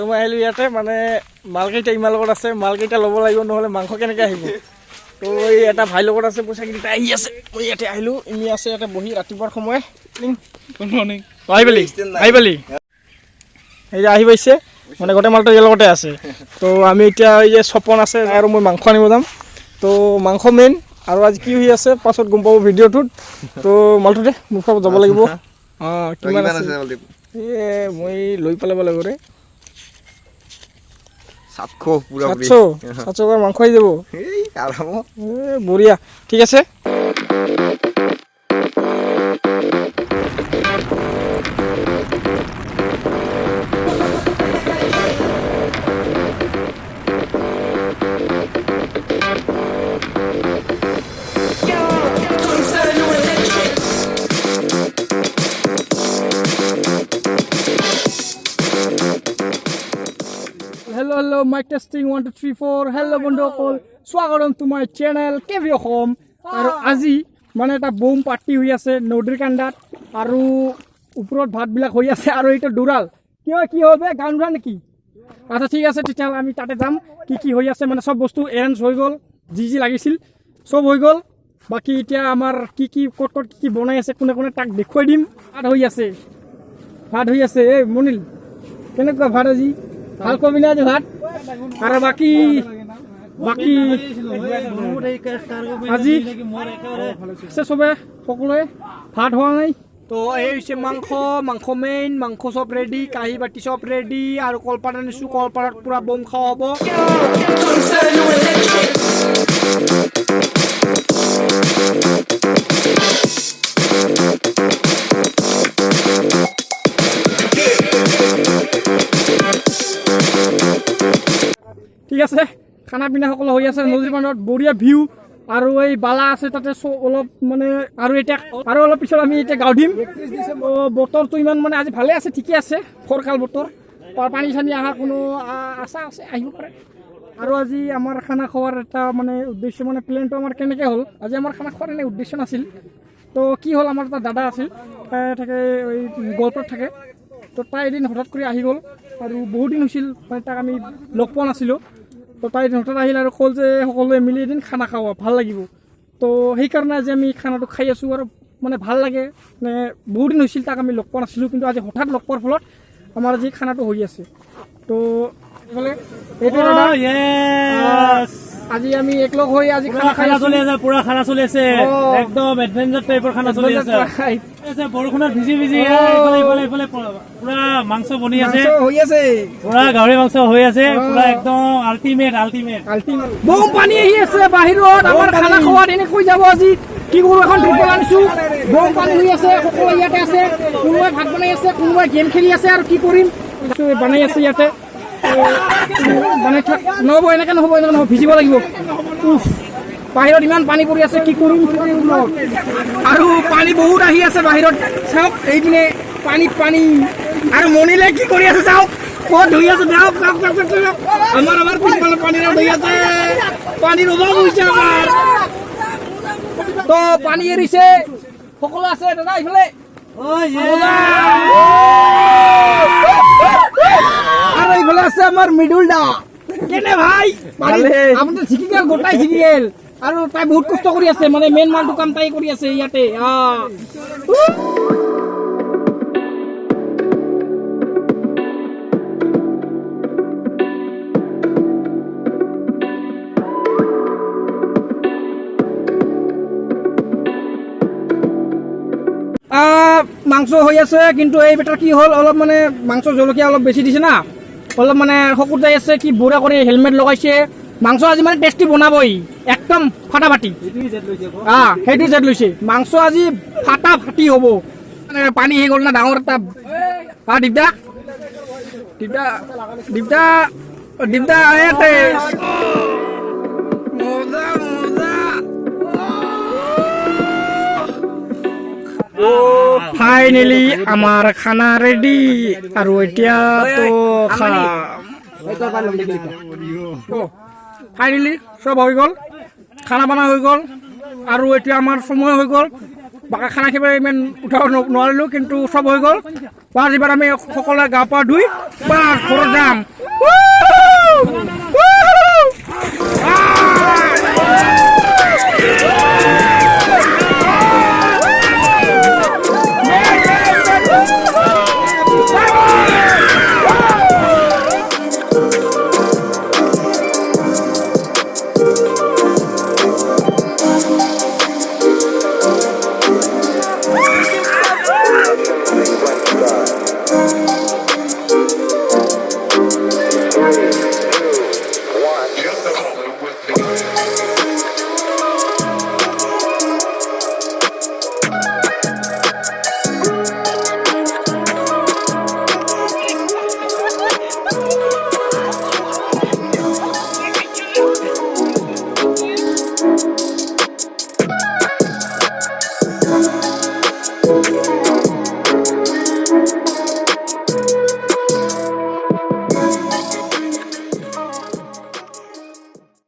মই আহিলোঁ ইয়াতে মানে মালকেইটা ইমান লগত আছে মালকেইটা ল'ব লাগিব নহ'লে মাংস কেনেকৈ আহিব তো এই এটা ভাই লগত আছে পইচাকেইটা আহি আছে মই ইয়াতে আহিলোঁ ইমি আছে ইয়াতে বহি ৰাতিপুৱাৰ সময় গুড মৰ্ণিং আহিবালি এই যে আহি পাইছে মানে গোটেই মালটো ইয়াৰ লগতে আছে তো আমি এতিয়া এই যে চপন আছে আৰু মই মাংস আনিব যাম তো মাংস মেইন আৰু আজি কি হৈ আছে পাছত গম পাব ভিডিঅ'টোত তো মালটো দে মোৰ পৰা যাব লাগিব অঁ কিমান আছে মই লৈ পেলাব লাগিব ৰে 700 মাংস আহি যাব বঢ়িয়া ঠিক আছে Hello, mic testing 1 2 3 4 hello বন্ধুসকল স্বাগতম তোমাৰ চেনেল কেভি অসম আৰু আজি মানে এটা বোম পাৰ্টি হৈ আছে নদীৰ কাণ্ডাত আৰু ওপৰত ভাতবিলাক হৈ আছে আৰু এইটো দুৰাল কি হবে গান গান নেকি আচ্ছা ঠিক আছে তেতিয়াহ'লে আমি তাতে যাম কি হৈ আছে মানে চব বস্তু এৰেঞ্জ হৈ গ'ল যি লাগিছিল চব হৈ গ'ল বাকী এতিয়া আমাৰ কি ক'ত কি বনাই আছে কোনে তাক দেখুৱাই দিম ভাত হৈ আছে এই মনিল কেনেকুৱা ভাত আজি ভাল কবি না যে ভাত আৰ বাকি আজি সবে সকলোৱে ভাত হোৱা নাই তো এই হৈছে মাংস মেইন মাংস সব ৰেডি কাঁহী বাতি সব ৰেডি আৰু কলপাত আনিছোঁ কলপাতত পুৰা বম খাওয়া হ'ব ঠিক আছে খানা পিনা সকলো হৈ আছে নদীৰ পাৰত বঢ়িয়া ভিউ আৰু এই বালা আছে তাতে অলপ মানে আৰু অলপ পিছত আমি এতিয়া গাঁও দিম বতৰটো ইমান মানে আজি ভালে আছে ঠিকে আছে ফৰকাল বতৰ পানী চানী অহা কোনো আশা আছে আহিব পাৰে আৰু আজি আমাৰ খানা খোৱাৰ এটা মানে উদ্দেশ্য মানে প্লেনটো আমাৰ কেনেকৈ হ'ল আজি আমাৰ খানা খোৱাৰ এনে উদ্দেশ্য নাছিল তো কি হ'ল আমাৰ এটা দাদা আছিল থাকে এই গোৱালপাৰাত থাকে তো তাই এদিন হঠাৎ কৰি আহি গ'ল আৰু বহুত দিন হৈছিল মানে তাক আমি লগ পোৱা নাছিলোঁ তো তাই হঠাৎ আহিল আৰু ক'ল যে সকলোৱে মিলি এদিন খানা খাওঁ ভাল লাগিব তো সেইকাৰণে আজি আমি খানাটো খাই আছোঁ আৰু মানে ভাল লাগে মানে বহুত দিন হৈছিল তাক আমি লগ পোৱা নাছিলোঁ কিন্তু আজি হঠাৎ লগ পোৱাৰ ফলত আমাৰ আজি খানাটো হৈ আছে তো এইফালে এইটো আজি আমি একলগ হৈ আজি খানা চলি আছে পুৰা খানা চলি আছে একদম এডভেঞ্চাৰ টাইপৰ খানা চলি আছে বৰষুণত ভিজি এইফালে পুৰা মাংস বনি আছে হৈ আছে পুৰা গাহৰি মাংস হৈ আছে পুৰা একদম আল্টিমেট বম পানী আহি আছে বাহিৰত আমাৰ খানা খোৱা দিনে কৈ যাব আজি কি কৰোঁ এখন ঢুকল আনিছোঁ বম পানী হৈ আছে সকলো ইয়াতে আছে কোনোবাই ভাত বনাই আছে কোনোবাই গেম খেলি আছে আৰু কি কৰিম বনাই আছে ইয়াতে মানে নহ'ব এনেকৈ নহ'ব ভিজিব লাগিব বাহিৰত ইমান পানী পৰি আছে কি কৰিম আৰু পানী বহুত আহি আছে বাহিৰত চাওক এইপিনে পানী আৰু মনিলে কি কৰি আছে চাওক ক'ত ধুই আছে আমাৰ পিছফালে পানী ধুই আছে পানীৰ অভাৱ হৈছে আমাৰ তো পানী এৰিছে সকলো আছে দাদা এইফালে আর এইফালে আছে আমার মিডুল দা কেনে ভাই আপনি ঠিকি গেল গোটাই ঠিকি গেল আর তাই বহুত কষ্ট কৰি আছে মানে মেইন মালটো কাম তাই কৰি আছে ইয়াতে মাংস হৈ আছে কিন্তু এই বেটাৰ কি হ'ল অলপ মানে মাংস জলকীয়া অলপ বেছি দিছে না অলপ মানে শকুত যাই আছে কি বুঢ়া কৰি হেলমেট লগাইছে মাংস আজি মানে টেষ্টি বনাবই একদম ফাটাফাটি সেইটো জেদ লৈছে মাংস আজি ফাটাফাটি হ'ব মানে পানী হৈ গ'ল না ডাঙৰ এটা দীপদা ইয়াতে ফাইনেলি আমাৰ খানা ৰেডি আৰু এতিয়া তো ফাইনেলি চব হৈ গ'ল খানা বানা হৈ গ'ল আৰু এতিয়া আমাৰ সময় হৈ গ'ল বাকি খানা খাব ইমান উঠাব নোৱাৰিলোঁ কিন্তু চব হৈ গ'ল বাছ এইবাৰ আমি সকলোৱে গা পা ধুই বাছ ঘৰত যাম খানা